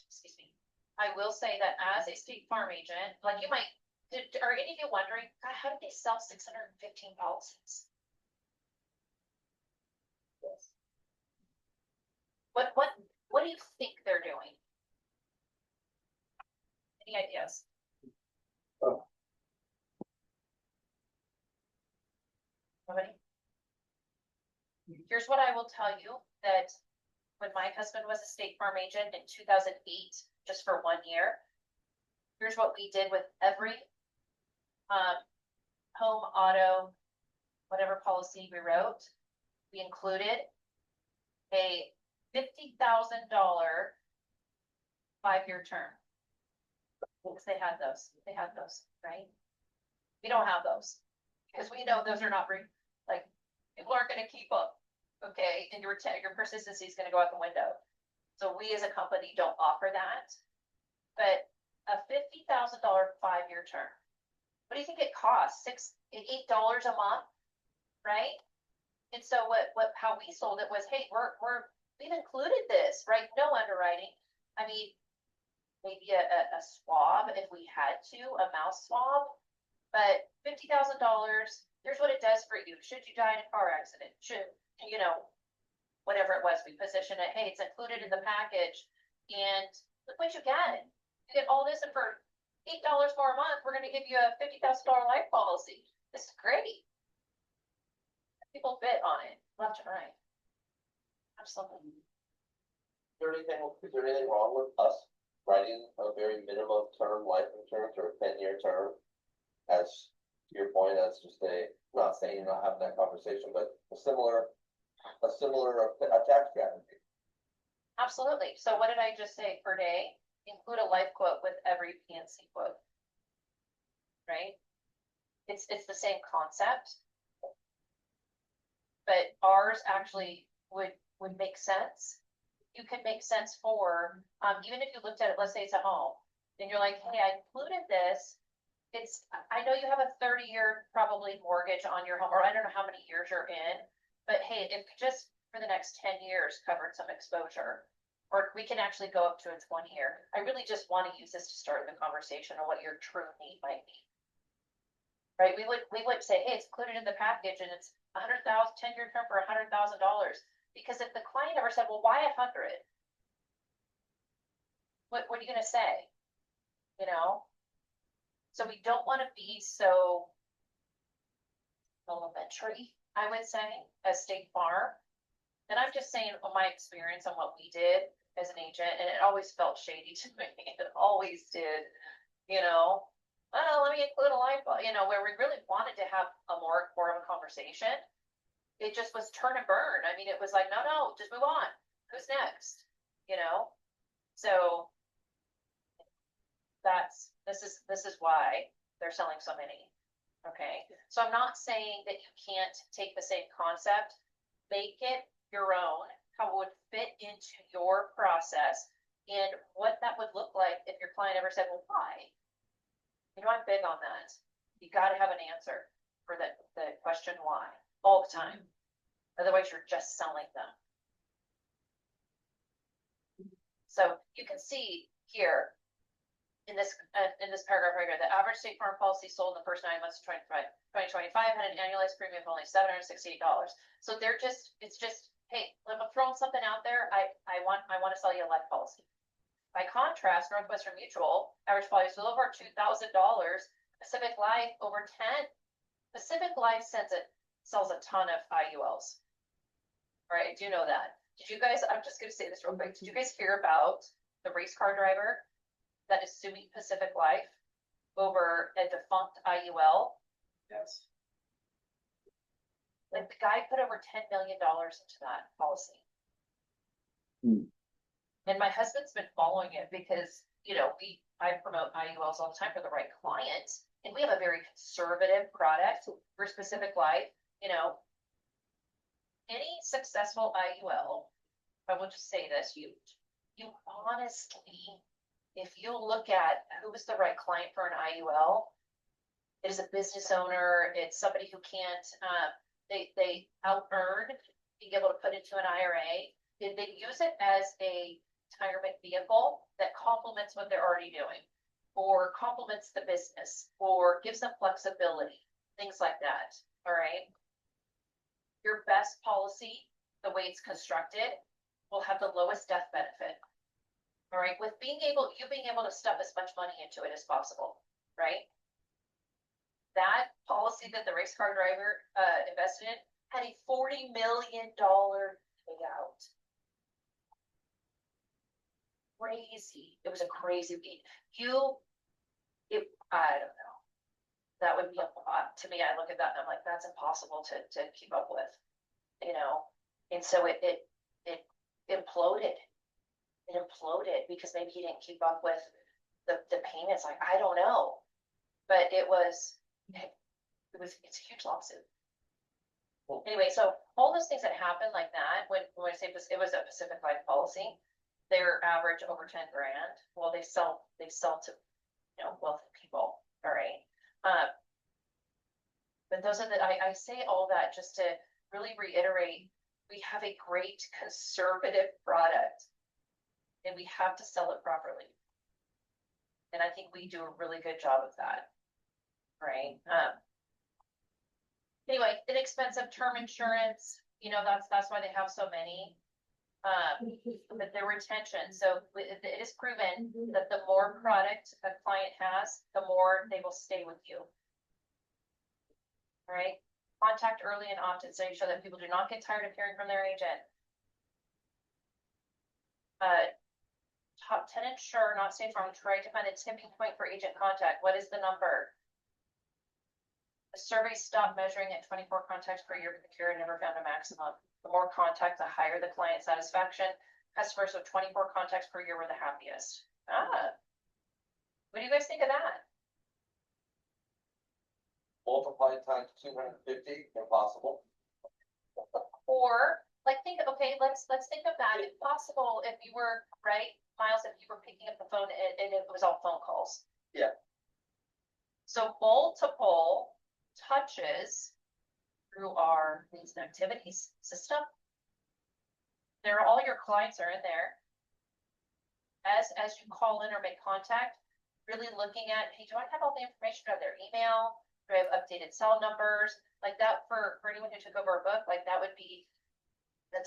excuse me, I will say that as a State Farm agent, like you might, are any of you wondering, God, how did they sell 615 policies? Yes. What do you think they're doing? Any ideas? Nobody? Here's what I will tell you, that when my husband was a State Farm agent in 2008, just for 1 year, here's what we did with every home, auto, whatever policy we wrote. We included a $50,000 5-year term. Because they had those, right? We don't have those, because we know those are not, like, people aren't gonna keep up, okay? And your persistency is gonna go out the window. So we as a company don't offer that. But a $50,000 5-year term, what do you think it costs? $8 a month, right? And so how we sold it was, hey, we've included this, right? No underwriting. I mean, maybe a swab if we had to, a mouth swab, but $50,000, here's what it does for you. Should you die in a car accident, whatever it was, we position it, hey, it's included in the package, and look what you get. You get all this, and for $8 more a month, we're gonna give you a $50,000 life policy. This is great. People bid on it, left and right. Absolutely. Is there anything wrong with us writing a very minimum term life insurance or a 10-year term? As to your point, as just I'm not saying you're not having that conversation, but a similar attack strategy. Absolutely. So what did I just say? Per day, include a life quote with every PNC quote. Right? It's the same concept. But ours actually would make sense. You could make sense for, even if you looked at it, let's say it's a home, and you're like, hey, I included this. I know you have a 30-year probably mortgage on your home, or I don't know how many years you're in, but hey, if just for the next 10 years covered some exposure, or we can actually go up to a 20-year. I really just want to use this to start the conversation on what your true need might be. Right? We would say, hey, it's included in the package, and it's 100,000 10-year term for $100,000. Because if the client ever said, well, why 100? What are you going to say? So we don't want to be so elementary, I would say, as State Farm. And I'm just saying my experience on what we did as an agent, and it always felt shady to me. It always did, oh, let me include a life, where we really wanted to have a more of a conversation. It just was turn and burn. I mean, it was like, no, just move on. Who's next? So this is why they're selling so many. Okay. So I'm not saying that you can't take the same concept, make it your own, how it would fit into your process, and what that would look like if your client ever said, well, why? I'm big on that. You got to have an answer for the question why all the time. Otherwise, you're just selling them. So you can see here in this paragraph right here, the average State Farm policy sold in the first 9 months of 2025 had an annualized premium of only $768. So it's just, hey, I'm throwing something out there. I want to sell you a life policy. By contrast, Northwestern Mutual average policy sold over $2,000. Pacific Life over 10. Pacific Life sells a ton of IULs. All right, I do know that. Did you guys, I'm just going to say this real quick. Did you guys hear about the race car driver that is suing Pacific Life over a defunct IUL? Yes. Like, the guy put over $10 million into that policy. And my husband's been following it because, I promote IULs all the time for the right client. And we have a very conservative product for Pacific Life. Any successful IUL, I will just say this, you honestly, if you look at who was the right client for an IUL, it is a business owner, it's somebody who can't, they out-earn, being able to put into an IRA. Did they use it as a retirement vehicle that complements what they're already doing? Or complements the business, or gives them flexibility, things like that, all right? Your best policy, the way it's constructed, will have the lowest death benefit. All right, with being able to stuff as much money into it as possible, right? That policy that the race car driver invested in had a $40 million payout. Crazy. It was a crazy beat. I don't know. That would be a lot. To me, I look at that and I'm like, that's impossible to keep up with, you know? And so it imploded. It imploded because maybe he didn't keep up with the payments. Like, I don't know. But it's a huge lawsuit. Anyway, so all those things that happen like that, when I say this, it was a Pacific Life policy, they're average over 10 grand. Well, they sell to, wealthy people. All right. But those are I say all that just to really reiterate, we have a great conservative product and we have to sell it properly. And I think we do a really good job of that. Right. Anyway, inexpensive term insurance, that's why they have so many. But their retention, so it is proven that the more product a client has, the more they will stay with you. All right, contact early and often, so you show that people do not get tired of hearing from their agent. Top 10 insurer, not State Farm, try to find a tipping point for agent contact. What is the number? The survey stopped measuring at 24 contacts per year for the carrier, never found a maximum. The more contact, the higher the client satisfaction. Customers with 24 contacts per year were the happiest. What do you guys think of that? Multiplied times 250, impossible. Or like okay, let's think of that. If possible, if you were right, Miles, if you were picking up the phone and it was all phone calls. Yeah. So multiple touches through our leads and activities system. All your clients are in there. As you call in or make contact, really looking at, hey, do I have all the information of their email? Do I have updated cell numbers? Like that for anyone who took over a book, like that's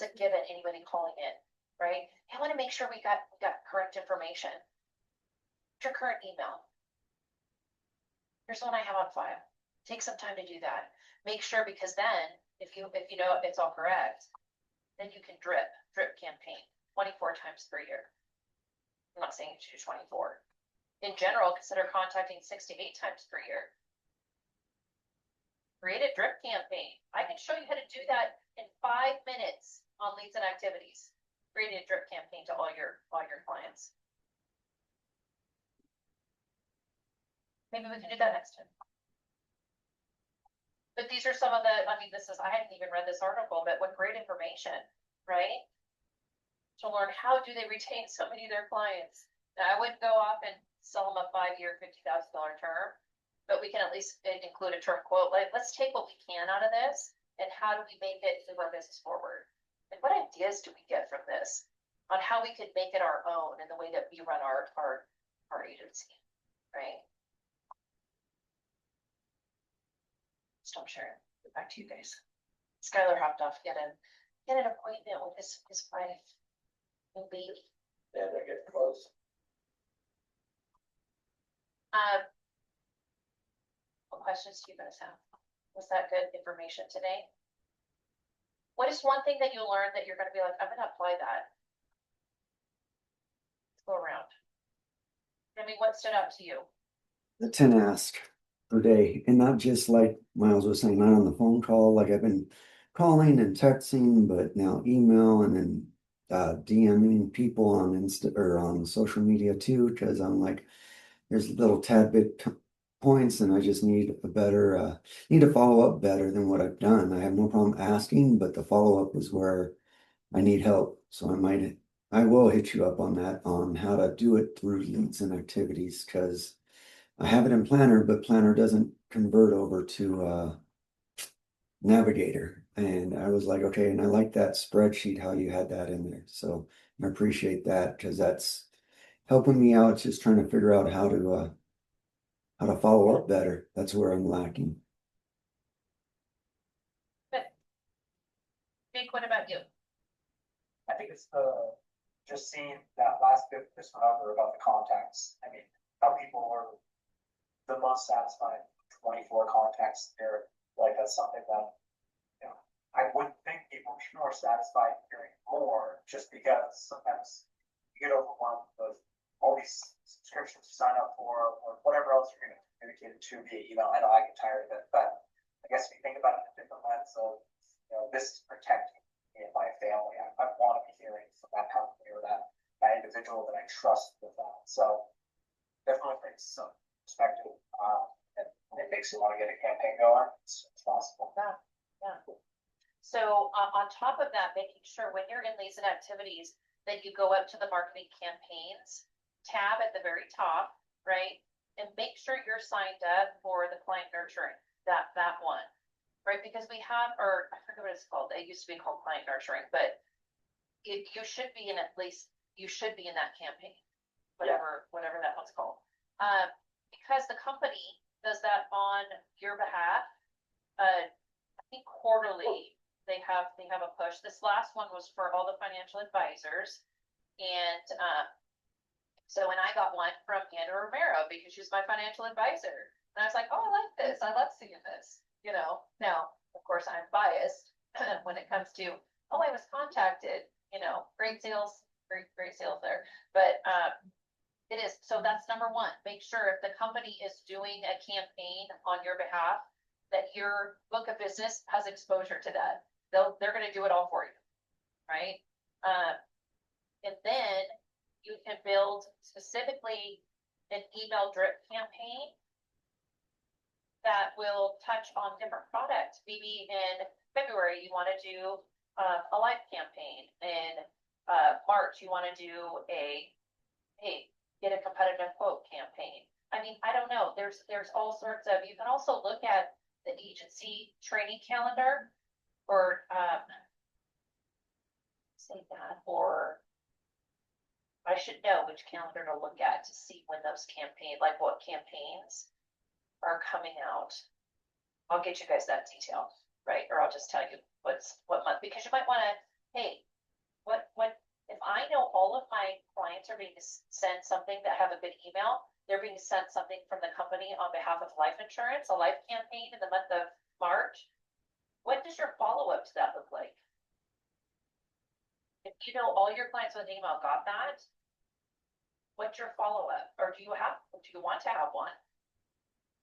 a given, anybody calling in, right? I want to make sure we got correct information. What's your current email? Here's the one I have on file. Take some time to do that. Make sure, because then if you know it's all correct, then you can drip campaign 24 times per year. I'm not saying you should do 24. In general, consider contacting 6 to 8 times per year. Create a drip campaign. I can show you how to do that in 5 minutes on leads and activities. Create a drip campaign to all your clients. Maybe we can do that next time. But these are some of I hadn't even read this article, but what great information, right? To learn how do they retain so many of their clients. Now, I wouldn't go off and sell them a 5-year, $50,000 term, but we can at least include a term quote. Like, let's take what we can out of this and how do we make it move our business forward? And what ideas do we get from this on how we could make it our own in the way that we run our agency, right? Stop sharing. Get back to you guys. Skylar hopped off, get an appointment with his wife. Baby. Yeah, they're getting close. What questions do you guys have? Was that good information today? What is one thing that you learned that you're going to be like, I'm going to apply that? Let's go around. What stood out to you? The 10 asks per day, and not just like Miles was saying, not on the phone call, like I've been calling and texting, but now email and then DMing people on Insta or on social media too, because I'm like, there's little tad bit points and I just need a better, need to follow up better than what I've done. I have no problem asking, but the follow-up is where I need help. So I will hit you up on that, on how to do it through leads and activities, because I have it in Planner, but Planner doesn't convert over to Navigator. And I was like, okay, and I like that spreadsheet, how you had that in there. So I appreciate that because that's helping me out, just trying to figure out how to follow up better. That's where I'm lacking. Jake, what about you? I think it's just seeing that last bit, this one over about the contacts. I mean, how people were the most satisfied, 24 contacts there. Like, that's something that, you know, I wouldn't think people would be more satisfied hearing more, just because sometimes you get overwhelmed with all these subscriptions to sign up for, or whatever else you're gonna communicate to via email. I know I get tired of it, but I guess if you think about it in a different lens of, you know, this is protecting me and my family. I want to be hearing from that company or that individual that I trust with that. So definitely brings some perspective, and it makes you want to get a campaign going as soon as possible. Yeah. So on top of that, making sure when you're in leads and activities, that you go up to the marketing campaigns tab at the very top, right? And make sure you're signed up for the client nurturing, that one, right? Because we have, or I forget what it's called. It used to be called client nurturing, but you should be in you should be in that campaign, whatever that one's called. Because the company does that on your behalf. I think quarterly they have a push. This last one was for all the financial advisors. And so when I got one from Anna Romero, because she's my financial advisor, and I was like, oh, I like this. I love seeing this, you know. Now, of course, I'm biased when it comes to, oh, I was contacted, you know, great sales there. But it is, so that's number one. Make sure if the company is doing a campaign on your behalf, that your book of business has exposure to that. They're going to do it all for you, right? And then you can build specifically an email drip campaign that will touch on different products. Maybe in February, you want to do a live campaign. In March, you want to do get a competitive quote campaign. I mean, I don't know. There's all sorts of, you can also look at the agency training calendar, or say that, or I should know which calendar to look at to see when those like what campaigns are coming out. I'll get you guys that detail, right? Or I'll just tell you what month, because you might want to, hey, what if I know all of my clients are being sent something that have a good email, they're being sent something from the company on behalf of life insurance, a life campaign in the month of March. What does your follow-up to that look like? If you know all your clients with an email got that, what's your follow-up? Or do you want to have one?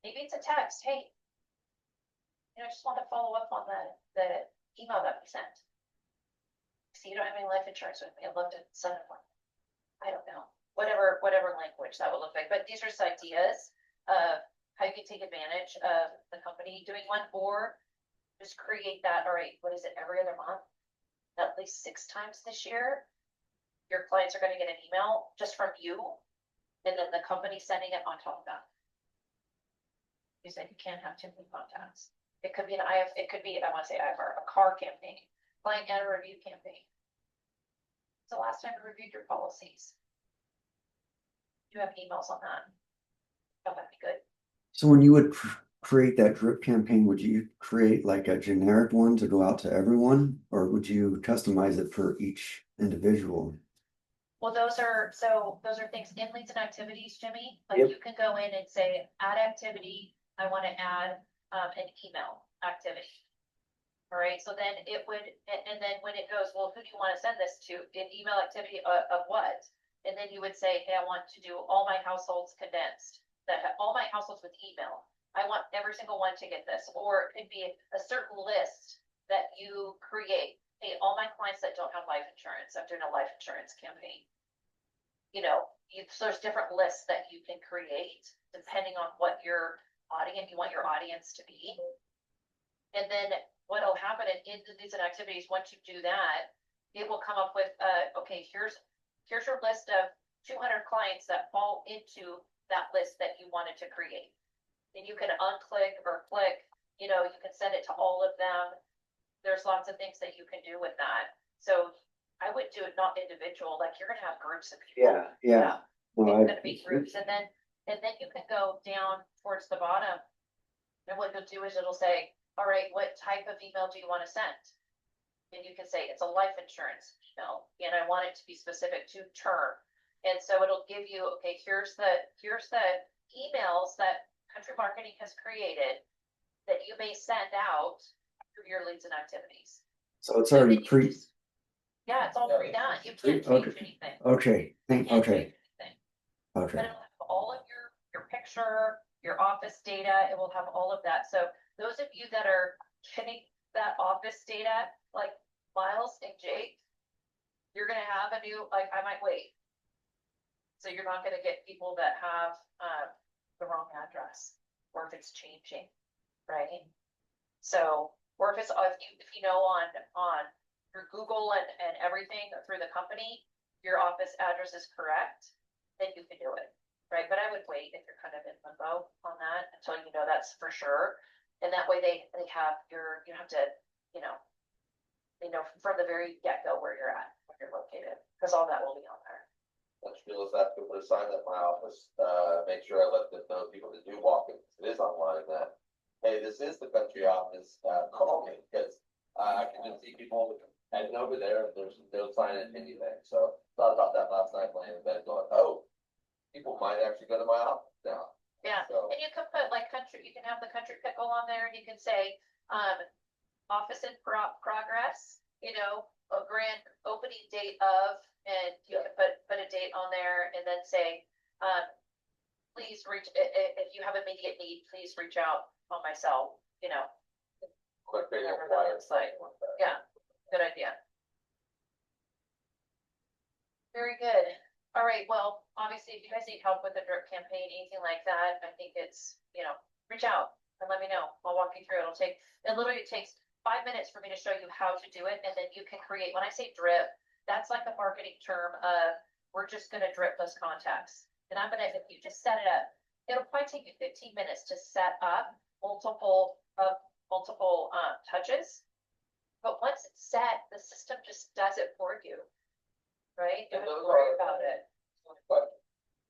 Maybe it's a text. Hey, you know, I just want to follow up on the email that we sent. See, you don't have any life insurance with me. I'd love to send it one. I don't know. Whatever language that would look like. But these are just ideas of how you can take advantage of the company doing one, or just create that, all right, what is it, every other month? At least 6 times this year, your clients are going to get an email just from you, and then the company sending it on top of that. You said you can't have too many contacts. It could be it could be, I want to say IFR, a car campaign, client and a review campaign. It's the last time I reviewed your policies. You have emails on that. That would be good. So when you would create that drip campaign, would you create like a generic one to go out to everyone, or would you customize it for each individual? Well, those are things in leads and activities, Jimmy. Like, Yep. you can go in and say, add activity. I want to add an email activity. All right. So then it would, and then when it goes, well, who do you want to send this to? An email activity of what? And then you would say, hey, I want to do all my households condensed, all my households with email. I want every single one to get this. Or it could be a certain list that you create. Hey, all my clients that don't have life insurance, I'm doing a life insurance campaign. You know, so there's different lists that you can create depending on what you want your audience to be. And then what'll happen in these activities, once you do that, it will come up with, okay, here's your list of 200 clients that fall into that list that you wanted to create. And you can unclick or click, you know, you can send it to all of them. there's lots of things that you can do with that. So I would do it not individual, like you're gonna have groups of people. Yeah. Well, It's gonna be groups, and then you can go down towards the bottom. And what you'll do is it'll say, all right, what type of email do you wanna send? And you can say, it's a life insurance email, and I want it to be specific to term. And so it'll give you, okay, here's the emails that Country Marketing has created that you may send out through your leads and activities. so it's So already then you pre, just- Yeah, it's all Yeah. pre-done. You Pre- can't change okay. anything. okay, You can't okay, change anything. But okay. it'll have all of your picture, your office data, it will have all of that. So those of you that are getting that office data, like Miles and Jake, you're gonna have a new, like, I might wait. So you're not gonna get people that have, the wrong address, or if it's changing, right? So, or if it's, if you know on through Google and everything through the company, your office address is correct, then you can do it, right? But I would wait if you're kind of in limbo on that until you know that's for sure. And that way they have you don't have to, they know from the very get-go where you're at, where you're located, because all that will be on there. Let's realize to put a sign at my office, make sure I let those people that do walk in, it is online, that, hey, this is the country office, call me, because I can just see people heading over there, there's no sign in anything, so thought about that last night laying in bed going, oh, people might actually go to my office now. Yeah, So, and you can put like you can have the country pickle on there, and you can say, office in progress, a grand opening date of, and you can put a date on there, and then say, please reach, if you have immediate need, please reach out on my cell, quick video Whatever that flyer. looks like. Yeah, good idea. Very good. All right, well, obviously, if you guys need help with the drip campaign, anything like that, I think it's, reach out and let me know. I'll walk you through. It literally takes 5 minutes for me to show you how to do it, and then you can create, when I say drip, that's like a marketing term of, we're just gonna drip those contacts. And if you just set it up, it'll probably take you 15 minutes to set up multiple touches. But once it's set, the system just does it for you, right? Don't And those worry are- about it. But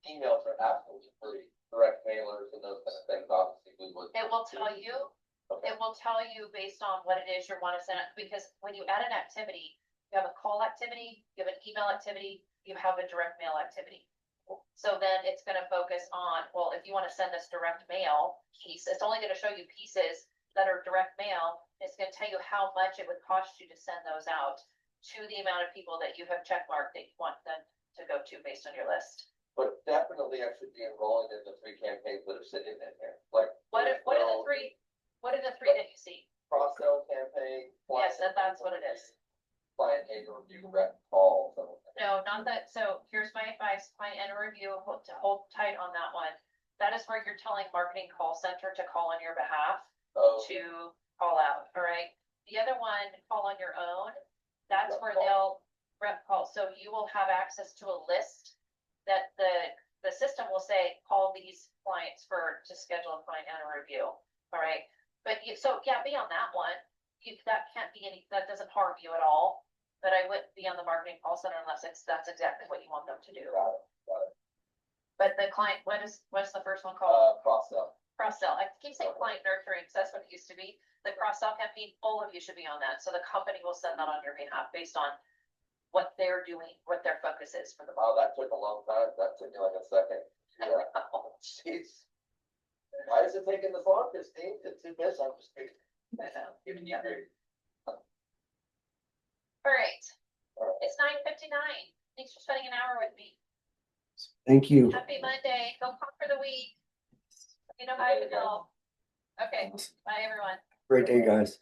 emails are absolutely free, direct mailers and those kind of things, obviously, we would. It will tell you, based on what it is you want to send it, because when you add an activity, you have a call activity, you have an email activity, you have a direct mail activity. So then it's gonna focus on, well, if you want to send this direct mail piece, it's only gonna show you pieces that are direct mail. It's gonna tell you how much it would cost you to send those out to the amount of people that you have checkmarked that you want them to go to based on your list. But definitely I should be enrolling in the 3 campaigns that are sitting in there, like. What are the three that you see? Cross-sell campaign. Yes, that's what it is. Client annual review, rec call, so. No, not that. So here's my advice, client and review, hold tight on that one. That is where you're telling marketing call center to call on your behalf, Oh, to call out, all right? The other one, call on your own, that's where they'll rep call. So you will have access to a list that the system will say, call these clients to schedule a client and a review, all right? But be on that one. That doesn't harm you at all. But I wouldn't be on the marketing call center unless that's exactly what you want them to do. got it. But the client, what's the first one called? Cross-sell. Cross-sell. I keep saying client nurturing, because that's what it used to be. The cross-sell campaign, all of you should be on that. So the company will send that on your behalf based on what they're doing, what their focus is for the Wow, that took a long time, that took me like a second. Yeah. Jeez. Why is it taking this long, Christine? It's too busy, I'm just thinking. Giving you a- All right. It's 9:59. Thanks for spending an hour with me. Thank you. Happy Monday. Go conquer the week. How you can help. Okay. Bye, everyone. Great day, guys.